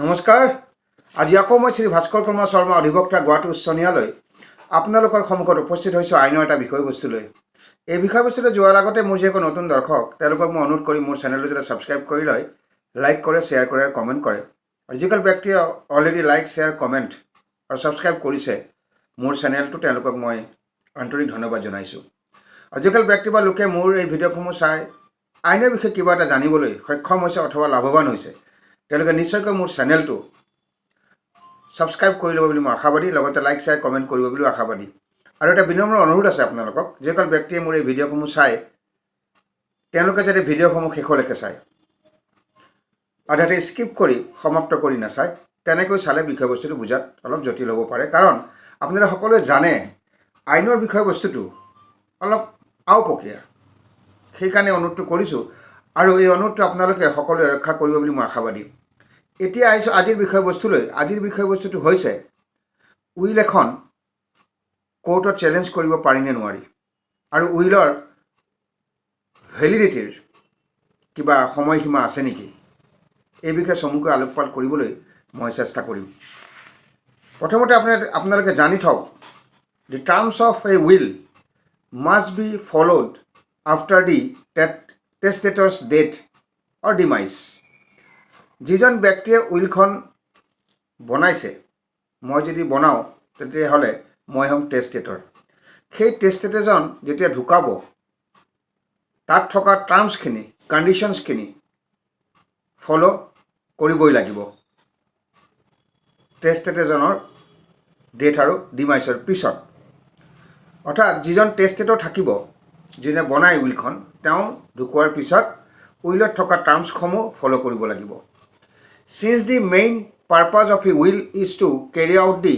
নমস্কাৰ। আজি আকৌ মই শ্ৰী ভাস্কৰ কুমাৰ শৰ্মা অধিবক্তা গুৱাহাটী উচ্চ ন্যায়ালয় আপোনালোকৰ সন্মুখত উপস্থিত হৈছোঁ আইনৰ এটা বিষয়বস্তু লৈ। এই বিষয়বস্তুলৈ যোৱাৰ আগতে মোৰ যিসকল নতুন দৰ্শক তেওঁলোকক মই অনুৰোধ কৰি মোৰ চেনেলটো যাতে ছাবস্ক্ৰাইব কৰি লয়, লাইক কৰে, শ্বেয়াৰ কৰে আৰু কমেণ্ট কৰে। আৰু যিসকল ব্যক্তিয়ে অলৰেডি লাইক, শ্বেয়াৰ, কমেণ্ট আৰু ছাবস্ক্ৰাইব কৰিছে মোৰ চেনেলটো, তেওঁলোকক মই আন্তৰিক ধন্যবাদ জনাইছোঁ। আৰু যিসকল ব্যক্তি বা লোকে মোৰ এই ভিডিঅ'সমূহ চাই আইনৰ বিষয়ে কিবা এটা জানিবলৈ সক্ষম হৈছে অথবা লাভৱান হৈছে, তেওঁলোকে নিশ্চয়কৈ মোৰ চেনেলটো ছাবস্ক্ৰাইব কৰি ল'ব বুলি মই আশাবাদী, লগতে লাইক, শ্বেয়াৰ, কমেণ্ট কৰিব বুলিও আশাবাদী। আৰু এটা বিনম্ৰ অনুৰোধ আছে আপোনালোকক, যিসকল ব্যক্তিয়ে মোৰ এই ভিডিঅ'সমূহ চায় তেওঁলোকে যাতে ভিডিঅ'সমূহ শেষলৈকে চায়, আধাতে স্কিপ কৰি সমাপ্ত কৰি নাচায়। তেনেকৈ চালে বিষয়বস্তুটো বুজাত অলপ জটিল হ'ব পাৰে, কাৰণ আপোনালোকে সকলোৱে জানে আইনৰ বিষয়বস্তুটো অলপ আওপকীয়া। সেইকাৰণে অনুৰোধটো কৰিছোঁ, আৰু এই অনুৰোধটো আপোনালোকে সকলোৱে ৰক্ষা কৰিব বুলি মই আশাবাদী। এতিয়া আহিছোঁ আজিৰ বিষয়বস্তুলৈ। আজিৰ বিষয়বস্তুটো হৈছে উইল এখন কোৰ্টত চেলেঞ্জ কৰিব পাৰিনে নোৱাৰি, আৰু উইলৰ ভেলিডিটিৰ কিবা সময়সীমা আছে নেকি, এই বিষয়ে চমুকৈ আলোকপাত কৰিবলৈ মই চেষ্টা কৰিম। প্ৰথমতে আপোনালোকে জানি থওক, the terms of a will must be followed after the testator's death or demise. যিজন ব্যক্তিয়ে উইলখন বনাইছে, মই যদি বনাওঁ তেতিয়াহ'লে মই হ'ম টেষ্টেটৰ। সেই টেষ্টেটৰজন যেতিয়া ঢুকাব, তাত থকা টাৰ্মছখিনি, কণ্ডিশ্যনছখিনি ফ'ল' কৰিবই লাগিব টেষ্টেটৰজনৰ ডেথ আৰু ডিমাইজৰ পিছত। অৰ্থাৎ যিজন টেষ্টেটৰ থাকিব, যিজনে বনাই উইলখন, তেওঁ ঢুকোৱাৰ পিছত উইলত থকা টাৰ্মছসমূহ ফ'ল' কৰিব লাগিব। Since the main purpose of a will is to carry out the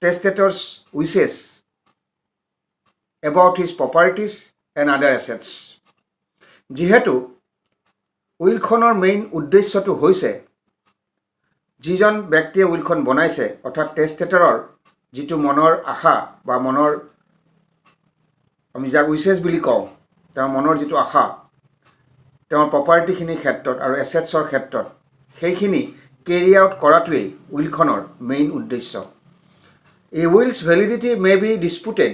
testator's wishes about his properties and other assets, যিহেতু উইলখনৰ মেইন উদ্দেশ্যটো হৈছে যিজন ব্যক্তিয়ে উইলখন বনাইছে, অৰ্থাৎ টেষ্টেটৰৰ যিটো মনৰ আশা বা মনৰ, আমি যাক উইচেছ বুলি কওঁ, তেওঁৰ মনৰ যিটো আশা, তেওঁৰ প্ৰপাৰ্টিখিনিৰ ক্ষেত্ৰত আৰু এছেটছৰ ক্ষেত্ৰত, সেইখিনি কেৰি আউট কৰাটোৱেই উইলখনৰ মেইন উদ্দেশ্য। A will's validity may be disputed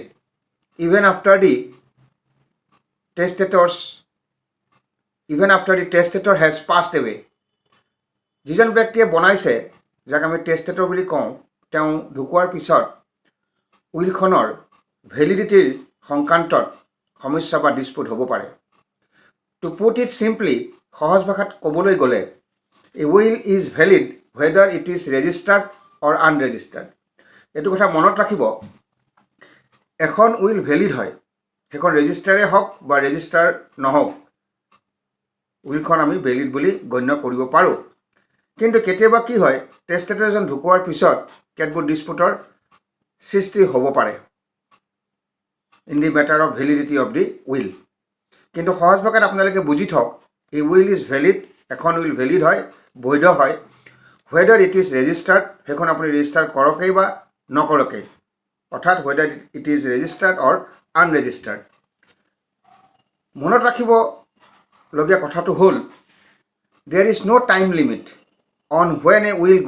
even after the testator has passed away. যিজন ব্যক্তিয়ে বনাইছে, যাক আমি টেষ্টেটৰ বুলি কওঁ, তেওঁ ঢুকোৱাৰ পিছত উইলখনৰ ভেলিডিটিৰ সংক্ৰান্তত সমস্যা বা ডিছপুট হ'ব পাৰে। টু পুট ইট চিম্পলি, সহজ ভাষাত ক'বলৈ গ'লে, a will is valid whether it is registered or unregistered. এইটো কথা মনত ৰাখিব, এখন উইল ভেলিড হয়, সেইখন ৰেজিষ্টাৰে হওক বা ৰেজিষ্টাৰ নহওক, উইলখন আমি ভেলিড বুলি গণ্য কৰিব পাৰোঁ। কিন্তু কেতিয়াবা কি হয়, টেষ্টেটৰজন ঢুকোৱাৰ পিছত কেতবোৰ ডিছপুটৰ সৃষ্টি হ'ব পাৰে in the matter of validity of the will. কিন্তু সহজ ভাষাত আপোনালোকে বুজি থওক, এই উইল ইজ ভেলিড, এখন উইল ভেলিড হয়, বৈধ হয়, ৱেডাৰ ইট ইজ ৰেজিষ্টাৰ্ড, সেইখন আপুনি ৰেজিষ্টাৰ কৰকেই বা নকৰকেই, অৰ্থাৎ whether it is registered or unregistered. মনত ৰাখিবলগীয়া কথাটো হ'ল, there is no' time limit on when a will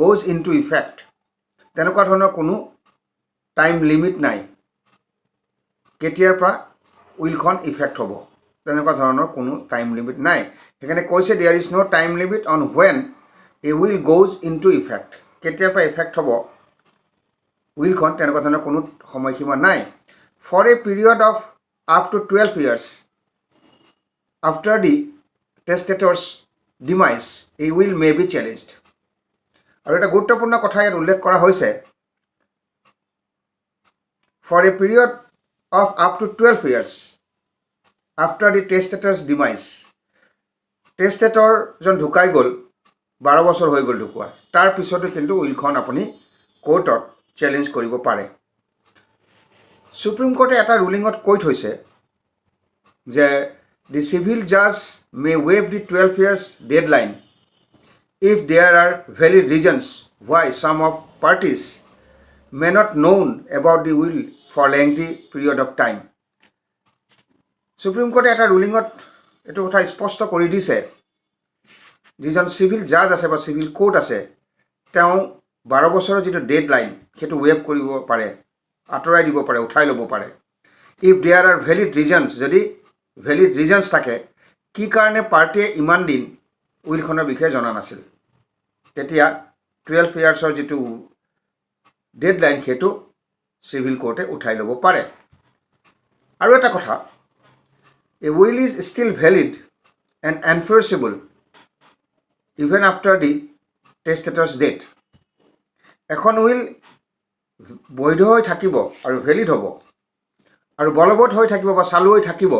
goes into effect. তেনেকুৱা ধৰণৰ কোনো টাইম লিমিট নাই, কেতিয়াৰ পৰা উইলখন ইফেক্ট হ'ব, তেনেকুৱা ধৰণৰ কোনো টাইম লিমিট নাই। সেইকাৰণে কৈছে, there is no' time limit on when a will goes into effect. কেতিয়াৰ পৰা ইফেক্ট হ'ব উইলখন, তেনেকুৱা ধৰণৰ কোনো সময়সীমা নাই। For a period of up to 12 years after the testator's demise a will may be challenged. আৰু এটা গুৰুত্বপূৰ্ণ কথা ইয়াত উল্লেখ কৰা হৈছে, for a period of up to 12 years after the testator's demise. টেষ্টেটৰজন ঢুকাই গ'ল, 12 বছৰ হৈ গ'ল ঢুকোৱা, তাৰ পিছতো কিন্তু উইলখন আপুনি কোৰ্টত চেলেঞ্জ কৰিব পাৰে। সুপ্ৰিম কোৰ্টে এটা ৰুলিঙত কৈ থৈছে যে দি চিভিল জাজ may waive the 12 years deadline if there are valid reasons why some of parties may not known about the will for lengthy period of time. Supreme কোৰ্টে এটা ৰুলিঙত এইটো কথা স্পষ্ট কৰি দিছে যিজন চিভিল জাজ আছে বা চিভিল কোৰ্ট আছে তেওঁ 12 বছৰৰ যিটো ডেড লাইন সেইটো ৱেভ কৰিব পাৰে, আঁতৰাই দিব পাৰে, উঠাই ল'ব পাৰে। If there are valid reasons, যদি ভেলিড ৰিজনছ থাকে কি কাৰণে পাৰ্টিয়ে ইমান দিন উইলখনৰ বিষয়ে জনা নাছিল, তেতিয়া 12 ইয়াৰ্ছৰ যিটো ডেড লাইন সেইটো চিভিল কোৰ্টে উঠাই ল'ব পাৰে। আৰু এটা কথা, a will is still valid and enforceable even after the testator's death. এখন উইল বৈধ হৈ থাকিব আৰু ভেলিড হ'ব আৰু বলবৎ হৈ থাকিব বা চালু হৈ থাকিব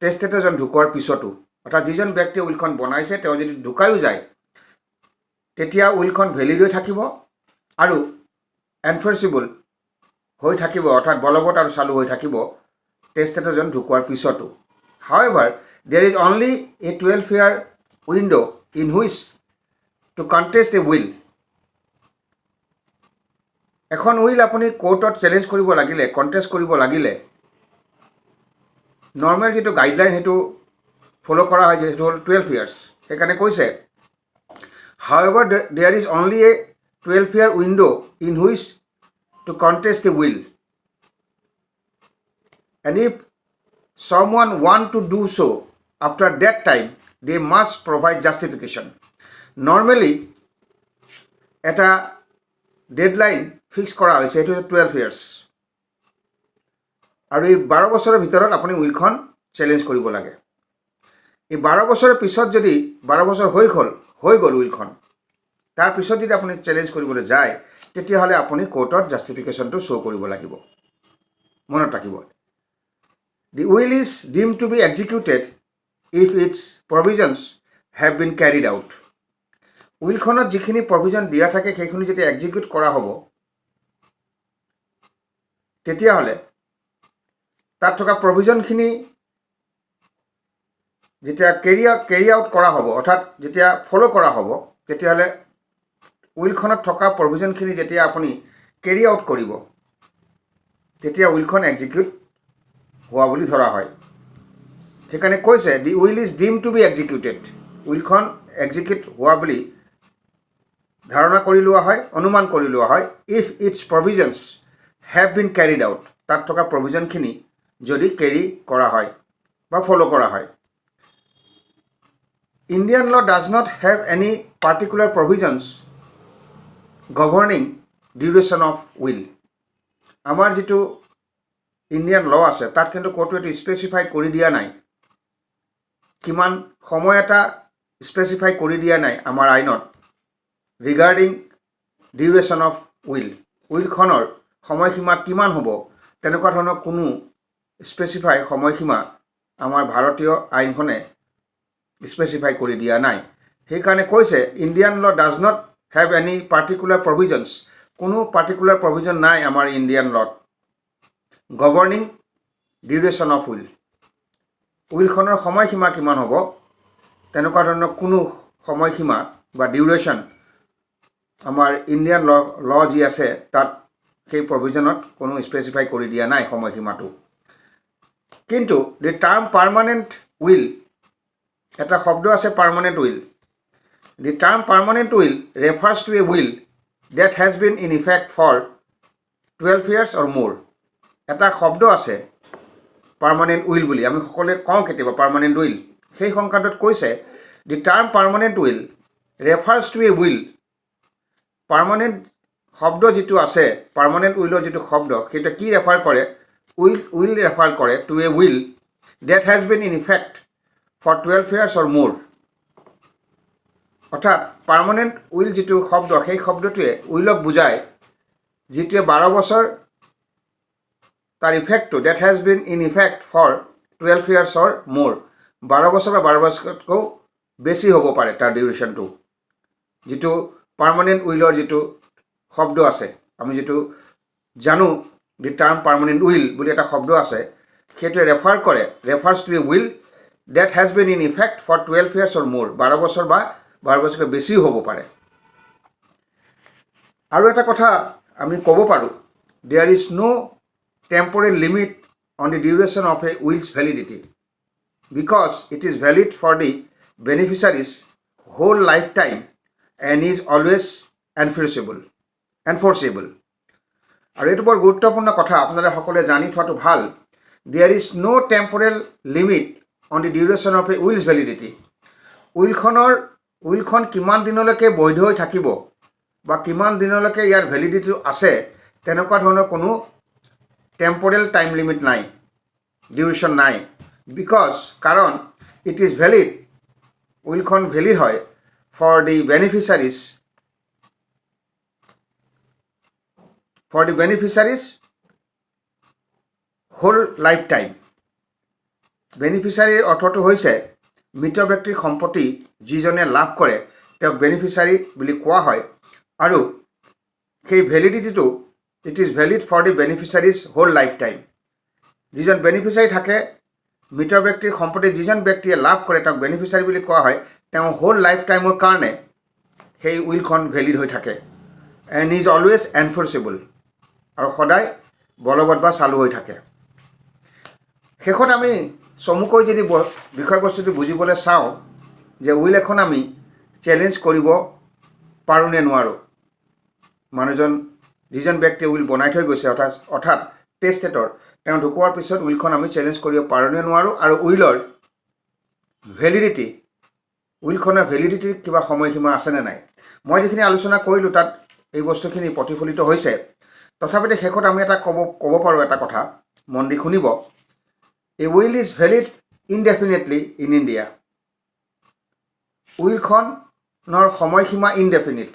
টেষ্টেটৰজন ঢুকোৱাৰ পিছতো। অৰ্থাৎ যিজন ব্যক্তিয়ে উইলখন বনাইছে তেওঁ যদি ঢুকায়ো যায় তেতিয়া উইলখন ভেলিড হৈ থাকিব আৰু এনফৰ্চেবল হৈ থাকিব, অৰ্থাৎ বলবৎ আৰু চালু হৈ থাকিব টেষ্টেটৰজন ঢুকোৱাৰ পিছতো। However there is only a 12 year window' in which to contest a will. এখন উইল আপুনি কোৰ্টত চেলেঞ্জ কৰিব লাগিলে, কণ্টেষ্ট কৰিব লাগিলে নৰ্মেল যিটো গাইডলাইন সেইটো ফ'ল' কৰা হয়, যিটো হ'ল 12 years। সেইকাৰণে কৈছে however there is only a 12 year window' in which to contest a will and if someone want to do so after that time they must provide justification. Normally এটা deadline fix কৰা হৈছে, এইটো 12 years আৰু এই 12 বছৰৰ ভিতৰত আপুনি উইলখন challenge কৰিব লাগে। এই 12 বছৰৰ পিছত যদি 12 বছৰ হৈ গ'ল উইলখন, তাৰপিছত যদি আপুনি চেলেঞ্জ কৰিবলৈ যায় তেতিয়াহ'লে আপুনি কোৰ্টত জাষ্টিফিকেশ্যনটো শ্ব' কৰিব লাগিব। মনত ৰাখিব, the will is deemed to be executed if its provisions have been carried out. উইলখনত যিখিনি প্ৰভিজন দিয়া থাকে সেইখিনি যেতিয়া এক্সিকিউট কৰা হ'ব তেতিয়াহ'লে তাত থকা প্ৰভিজনখিনি যেতিয়া কেৰি আউট কৰা হ'ব, অৰ্থাৎ যেতিয়া ফ'ল' কৰা হ'ব, তেতিয়াহ'লে উইলখনত থকা প্ৰভিজনখিনি যেতিয়া আপুনি কেৰি আউট কৰিব তেতিয়া উইলখন এক্সিকিউট হোৱা বুলি ধৰা হয়। সেইকাৰণে কৈছে দি উইল ইজ ডিম টু বি এক্সিকিউটেড, উইলখন এক্সিকিউট হোৱা বুলি ধাৰণা কৰি লোৱা হয়, অনুমান কৰি লোৱা হয় if its provisions have been carried out, তাত থকা প্ৰভিজনখিনি যদি কেৰি কৰা হয় বা ফ'ল' কৰা হয়। Indian law does not have any particular provisions governing duration of will. আমাৰ যিটো ইণ্ডিয়ান ল আছে তাত কিন্তু ক'তো এইটো স্পেচিফাই কৰি দিয়া নাই, কিমান সময় এটা স্পেচিফাই কৰি দিয়া নাই আমাৰ আইনত ৰিগাৰ্ডিং ডিউৰেশ্যন অফ উইল। উইলখনৰ সময়সীমা কিমান হ'ব তেনেকুৱা ধৰণৰ কোনো স্পেচিফাই সময়সীমা আমাৰ ভাৰতীয় আইনখনে স্পেচিফাই কৰি দিয়া নাই। সেইকাৰণে কৈছে Indian law does not have any particular provisions, কোনো পাৰ্টিকুলাৰ প্ৰভিজন নাই আমাৰ ইণ্ডিয়ান লত গভৰ্ণিং ডিউৰেশ্যন অফ উইল। উইলখনৰ সময়সীমা কিমান হ'ব তেনেকুৱা ধৰণৰ কোনো সময়সীমা বা ডিউৰেশ্যন আমাৰ ইণ্ডিয়ান ল যি আছে তাত সেই প্ৰভিজনত কোনো স্পেচিফাই কৰি দিয়া নাই সময়সীমাটো। কিন্তু দি টাৰ্ম পাৰ্মানেণ্ট উইল, এটা শব্দ আছে permanent will. The term permanent will refers to a will that has been in effect for 12 years or more. এটা শব্দ আছে পাৰ্মানেণ্ট উইল বুলি, আমি সকলোৱে কওঁ কেতিয়াবা পাৰ্মানেণ্ট উইল। সেই সংক্ৰান্তত কৈছে the term permanent will refers to a will. Permanent শব্দ যিটো আছে, পাৰ্মানেণ্ট উইলৰ যিটো শব্দ সেইটো কি ৰেফাৰ কৰে, উইল ৰেফাৰ কৰে to a will that has been in effect for 12 years or more. অৰ্থাৎ পাৰ্মানেণ্ট উইল যিটো শব্দ সেই শব্দটোৱে উইলক বুজায় যিটোৱে 12 বছৰ তাৰ ইফেক্টটো that has been in effect for 12 years or more, 12 বছৰ বা 12 বছৰতকৈও বেছি হ'ব পাৰে তাৰ ডিউৰেশ্যনটো। যিটো পাৰ্মানেণ্ট উইলৰ যিটো শব্দ আছে, আমি যিটো জানো দি টাৰ্ম পাৰ্মানেণ্ট উইল বুলি এটা শব্দ আছে, সেইটোৱে refers to a will that has been in effect for 12 years or more, 12 বছৰ বা 12 বছৰতকৈ বেছিও হ'ব পাৰে। আৰু এটা কথা আমি ক'ব পাৰোঁ, there is no' temporal limit on the duration of a will's validity because it is valid for the beneficiaries whole lifetime and is always enforceable. আৰু এইটো বৰ গুৰুত্বপূৰ্ণ কথা, আপোনালোকে সকলোৱে জানি থোৱাটো ভাল। There is no temporal limit on the duration of a will's validity. উইলখন কিমান দিনলৈকে বৈধ হৈ থাকিব বা কিমান দিনলৈকে ইয়াৰ ভেলিডিটি আছে তেনেকুৱা ধৰণৰ কোনো টেম্পৰেল টাইম লিমিট নাই, ডিউৰেশ্যন নাই। কাৰণ ইট ইজ ভেলিড, উইলখন ভেলিড হয় for the beneficiaries whole lifetime. বেনিফিচাৰীৰ অৰ্থটো হৈছে মৃত ব্যক্তিৰ সম্পত্তি যিজনে লাভ কৰে তেওঁক বেনিফিচাৰী বুলি কোৱা হয়, আৰু সেই ভেলিডিটিটো it is valid for the beneficiaries whole lifetime. যিজন বেনিফিচাৰী থাকে, মৃত ব্যক্তিৰ সম্পত্তি যিজন ব্যক্তিয়ে লাভ কৰে তেওঁক বেনিফিচাৰী বুলি কোৱা হয়, তেওঁ হোল লাইফ টাইমৰ কাৰণে সেই উইলখন ভেলিড হৈ থাকে। এণ্ড ইজ অলৱেজ এনফৰ্চেবল, আৰু সদায় বলবৎ বা চালু হৈ থাকে। শেষত আমি চমুকৈ যদি বিষয়বস্তুটো বুজিবলৈ চাওঁ যে উইল এখন আমি চেলেঞ্জ কৰিব পাৰোঁ নে নোৱাৰোঁ। মানুহজন যিজন ব্যক্তিয়ে উইল বনাই থৈ গৈছে অৰ্থাৎ টেষ্টেটৰ, তেওঁ ঢুকোৱাৰ পিছত উইলখন আমি চেলেঞ্জ কৰিব পাৰোঁ নে নোৱাৰোঁ, আৰু উইলখনৰ ভেলিডিটিৰ কিবা সময়সীমা আছেনে নাই। মই যিখিনি আলোচনা কৰিলোঁ তাত এই বস্তুখিনি প্ৰতিফলিত হৈছে। তথাপিতো শেষত আমি এটা ক'ব পাৰোঁ এটা কথা, মন দি শুনিব। A will is valid indefinitely in India. উইলখনৰ সময়সীমা ইনডেফিনিট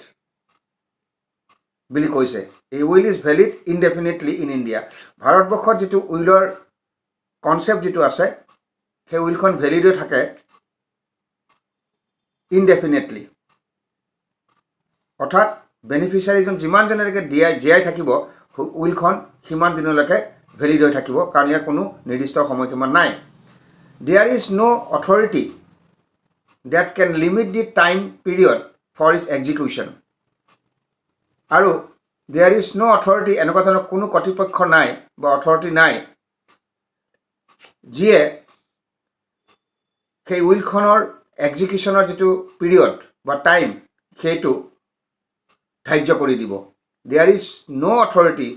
বুলি কৈছে। A will is valid indefinitely in India. ভাৰতবৰ্ষত যিটো উইলৰ কনচেপ্ট যিটো আছে, সেই উইলখন ভেলিড হৈ থাকে ইনডেফিনেটলি, অৰ্থাৎ বেনিফিচাৰীজন যিমানজনলৈকে জীয়াই থাকিব উইলখন সিমান দিনলৈকে ভেলিড হৈ থাকিব, কাৰণ ইয়াৰ কোনো নিৰ্দিষ্ট সময়সীমা নাই। There is no' authority that can limit the time period for its execution. আৰু দেয়াৰ ইজ ন' অথৰিটি, এনেকুৱা ধৰণৰ কোনো কৰ্তৃপক্ষ নাই বা অথৰিটি নাই যিয়ে সেই উইলখনৰ এক্সিকিউশ্যনৰ যিটো পিৰিয়ড বা টাইম সেইটো ধাৰ্য কৰি দিব। There is no' authority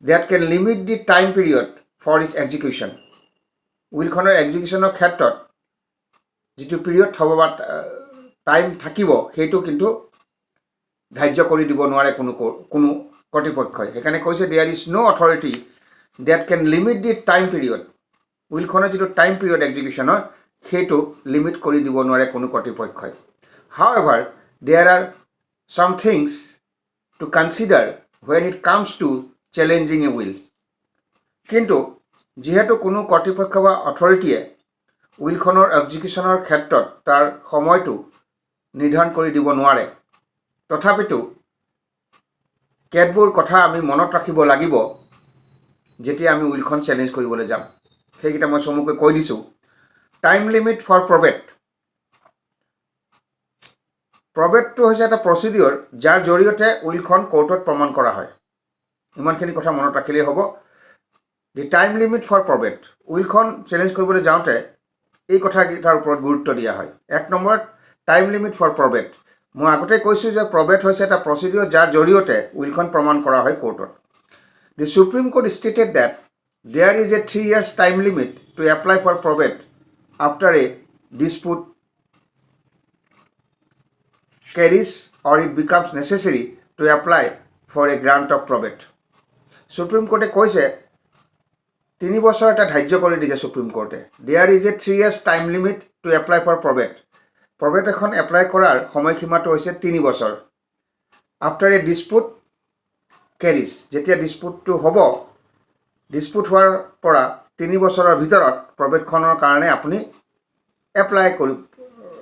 that can limit the time period for its execution. উইলখনৰ এক্সিকিউশ্যনৰ ক্ষেত্ৰত যিটো পিৰিয়ড হ'ব বা টাইম থাকিব সেইটো কিন্তু ধাৰ্য কৰি দিব নোৱাৰে কোনো কৰ্তৃপক্ষই। সেইকাৰণে কৈছে there is no' authority that can limit the time period. উইলখনৰ যিটো টাইম পিৰিয়ড এক্সিকিউশ্যনৰ সেইটো লিমিট কৰি দিব নোৱাৰে কোনো কৰ্তৃপক্ষই। However there are some things to consider when it comes to challenging a will. কিন্তু যিহেতু কোনো কৰ্তৃপক্ষ বা অথৰিটিয়ে উইলখনৰ এক্সিকিউশ্যনৰ ক্ষেত্ৰত তাৰ সময়টো নিৰ্ধাৰণ কৰি দিব নোৱাৰে, তথাপিতো কেতবোৰ কথা আমি মনত ৰাখিব লাগিব যেতিয়া আমি উইলখন চেলেঞ্জ কৰিবলৈ যাম। সেইকেইটা মই চমুকৈ কৈ দিছোঁ। Time limit for probate. প্ৰবেটটো হৈছে এটা প্ৰচিডিঅ'ৰ যাৰ জৰিয়তে উইলখন কোৰ্টত প্ৰমাণ কৰা হয়। ইমানখিনি কথা মনত ৰাখিলেই হ'ব। The time limit for probate. উইলখন চেলেঞ্জ কৰিবলৈ যাওঁতে এই কথাকেইটাৰ ওপৰত গুৰুত্ব দিয়া হয়। 1 নম্বৰত টাইম লিমিট ফৰ প্ৰবেট। মই আগতে কৈছোঁ যে প্ৰবেট হৈছে এটা প্ৰচিডিঅ'ৰ যাৰ জৰিয়তে উইলখন প্ৰমাণ কৰা হয় কোৰ্টত। The Supreme Court stated that there is a 3 years time limit to apply for probate after a dispute carries or it becomes necessary to apply for a grant of probate. Supreme কোৰ্টে কৈছে 3 বছৰ এটা ধাৰ্য কৰি দিছে Supreme কোৰ্টে। There is a 3 years time limit to apply for probate. Probate এখন apply কৰাৰ সময়সীমাটো হৈছে 3 বছৰ। আফটাৰ এ ডিছপুট কেৰিজ, যেতিয়া ডিছপুটটো হ'ব, ডিছপুট হোৱাৰ পৰা 3 বছৰৰ ভিতৰত প্ৰবেটখনৰ কাৰণে আপুনি এপ্লাই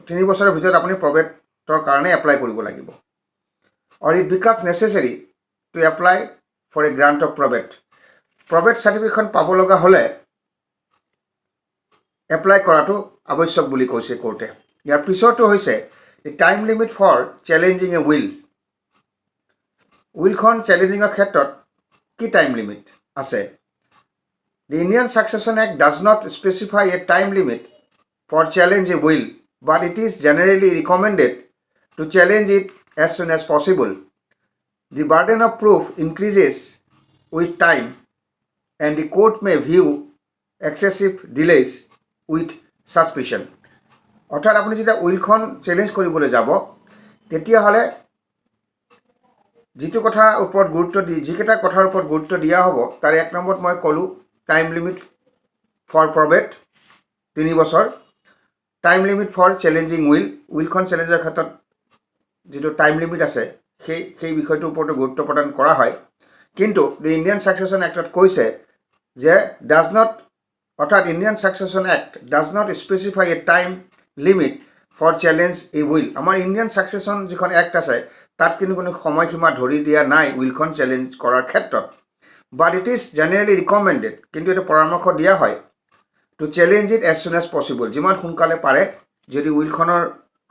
3 বছৰৰ ভিতৰত আপুনি প্ৰবেটৰ কাৰণে এপ্লাই কৰিব লাগিব। Or it becomes necessary to apply for a grant of probate. Probate চাৰ্টিফিকেটখন পাব লগা হ'লে এপ্লাই কৰাটো আৱশ্যক বুলি কৈছে কোৰ্টে। ইয়াৰ পিছৰটো হৈছে time limit for challenging a will. উইলখন চেলেঞ্জিঙৰ ক্ষেত্ৰত কি টাইম লিমিট আছে? The Indian Succession Act does not specify a time limit for challenge a will but it is generally recommended to challenge it as soon as possible. The burden of proof increases with time, and the court may view excessive delays with suspicion. অৰ্থাৎ আপুনি যেতিয়া উইলখন challenge কৰিবলৈ যাব তেতিয়াহ'লে যিটো কথাৰ ওপৰত যিকেইটা কথাৰ ওপৰত গুৰুত্ব দিয়া হ'ব তাৰ 1 নম্বৰত মই ক'লোঁ টাইম লিমিট ফৰ প্ৰবেট 3 বছৰ, টাইম লিমিট ফৰ চেলেঞ্জিং উইলখন চেলেঞ্জৰ ক্ষেত্ৰত যিটো টাইম লিমিট আছে সেই বিষয়টোৰ ওপৰতো গুৰুত্ব প্ৰদান কৰা হয়। কিন্তু দ্য ইণ্ডিয়ান ছাকচেছন এক্টত কৈছে যে অৰ্থাৎ Indian Succession Act does not specify a time limit for challenge a will. আমাৰ ইণ্ডিয়ান ছাকচেছন যিখন এক্ট আছে তাত কিন্তু কোনো সময়সীমা ধৰি দিয়া নাই উইলখন চেলেঞ্জ কৰাৰ ক্ষেত্ৰত। But it is generally recommended, কিন্তু এইটো পৰামৰ্শ দিয়া হয় টু চেলেঞ্জ ইট এজ চুন এজ পচিবল। যিমান সোনকালে পাৰে, যদি উইলখনৰ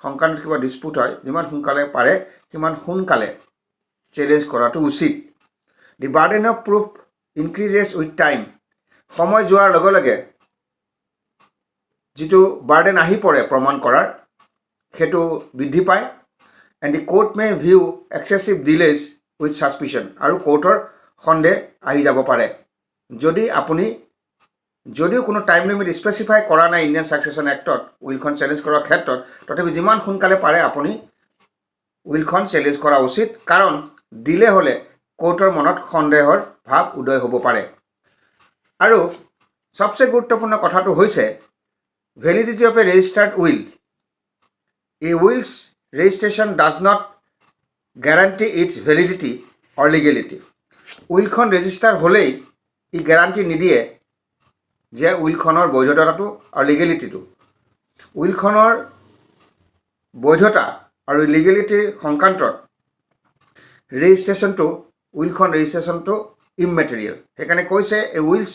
সংক্ৰান্তত কিবা ডিছপুট হয় যিমান সোনকালে পাৰে সিমান সোনকালে চেলেঞ্জ কৰাটো উচিত। The burden of proof increases with time. সময় যোৱাৰ লগে লগে যিটো বাৰ্ডেন আহি পৰে প্ৰমাণ কৰাৰ সেইটো বৃদ্ধি পায়। And the court may view excessive delays with suspicion. আৰু কোৰ্টৰ সন্দেহ আহি যাব পাৰে যদিও কোনো টাইম লিমিট স্পেচিফাই কৰা নাই ইণ্ডিয়ান ছাকচেছন এক্টত উইলখন চেলেঞ্জ কৰাৰ ক্ষেত্ৰত, তথাপি যিমান সোনকালে পাৰে আপুনি উইলখন চেলেঞ্জ কৰা উচিত, কাৰণ ডিলে হ'লে কোৰ্টৰ মনত সন্দেহৰ ভাৱ উদয় হ'ব পাৰে। আৰু সবচে গুৰুত্বপূৰ্ণ কথাটো হৈছে validity of a registered will. A will's registration does not guarantee its validity or legality. উইলখন ৰেজিষ্টাৰ হ'লেই ই গ্যাৰাণ্টি নিদিয়ে যে উইলখনৰ বৈধতাটো আৰু লিগেলিটিটো। উইলখনৰ বৈধতা আৰু লিগেলিটিৰ সংক্ৰান্তত উইলখন ৰেজিষ্ট্ৰেশ্যনটো ইমমেটেৰিয়েল। সেইকাৰণে কৈছে a will's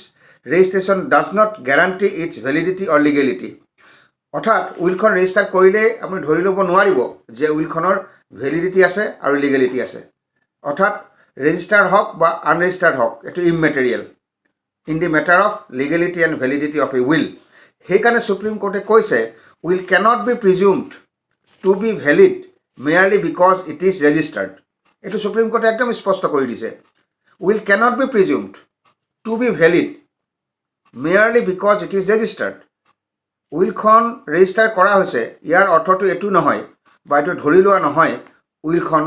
registration does not guarantee its validity or legality. অৰ্থাৎ উইলখন ৰেজিষ্টাৰ কৰিলেই আপুনি ধৰি ল'ব নোৱাৰিব যে উইলখনৰ ভেলিডিটি আছে আৰু লিগেলিটি আছে। অৰ্থাৎ ৰেজিষ্টাৰ্ড হওক বা আনৰেজিষ্টাৰ্ড হওক এইটো immaterial in the matter of legality and validity of a will. সেইকাৰণে সুপ্ৰিম কোৰ্টে কৈছে will cannot be presumed to be valid merely because it is registered. এইটো সুপ্ৰিম কোৰ্টে একদম স্পষ্ট কৰি দিছে। Will cannot be presumed to be valid merely because it is registered. উইলখন ৰেজিষ্টাৰ কৰা হৈছে ইয়াৰ অৰ্থটো এইটো নহয় বা এইটো ধৰি লোৱা নহয় উইলখন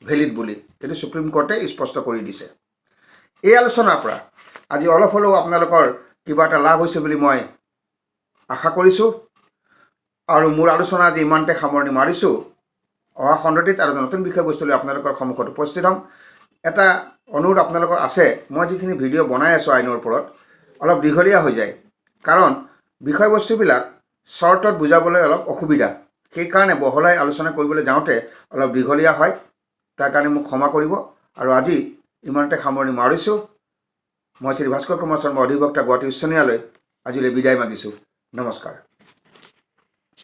ভেলিড বুলি। এইটো সুপ্ৰিম কোৰ্টে স্পষ্ট কৰি দিছে। এই আলোচনাৰ পৰা আজি অলপ হ'লেও আপোনালোকৰ কিবা এটা লাভ হৈছে বুলি মই আশা কৰিছোঁ। আৰু মোৰ আলোচনা আজি ইমানতে সামৰণি মাৰিছোঁ। অহা খণ্ডটিত আৰু নতুন বিষয়বস্তু লৈ আপোনালোকৰ সন্মুখত উপস্থিত হ'ম। এটা অনুৰোধ আপোনালোকৰ আছে, মই যিখিনি ভিডিঅ' বনাই আছোঁ আইনৰ ওপৰত অলপ দীঘলীয়া হৈ যায়, কাৰণ বিষয়বস্তুবিলাক শ্বৰ্টত বুজাবলৈ অলপ অসুবিধা। সেইকাৰণে বহলাই আলোচনা কৰিবলৈ যাওঁতে অলপ দীঘলীয়া হয়, তাৰ কাৰণে মোক ক্ষমা কৰিব। আৰু আজি ইমানতে সামৰণি মাৰিছোঁ। মই শ্ৰী ভাস্কৰ কুমাৰ শৰ্মা, অধিবক্তা, গুৱাহাটী উচ্চ ন্যায়ালয়, আজিলৈ বিদায় মাগিছোঁ। নমস্কাৰ।